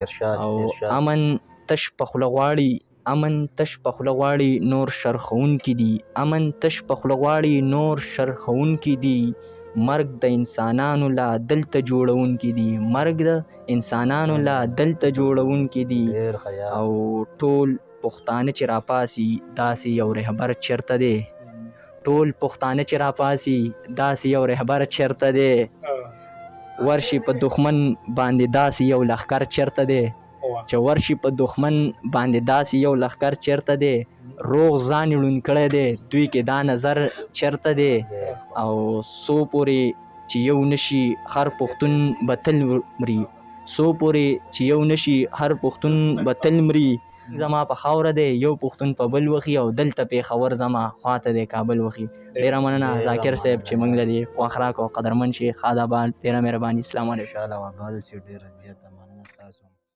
او امن تش په خوله غواړي نور شرخونکي دي مرګ د انسانانو لا دلته جوړونکي دي او ټول پښتانه چې راپاسي داسې یو رهبر چرته دی ورشي په دښمن باندې داسې یو لښکر چرته دی روغ ځان ړوند کړی دی دوی کې دا نظر چرته دی او څو پورې چې یو نشي هر پښتون به تل مري زما په خاوره دی یو پښتون په بل وخي او دلته پېښور زما خواته دی کابل وخي. ډېره مننه ذاکر صاحب چې موږ له دې خوښ راکړو. قدرمن شي، ښاد آباد، ډېره مهرباني. اسلام علیکم.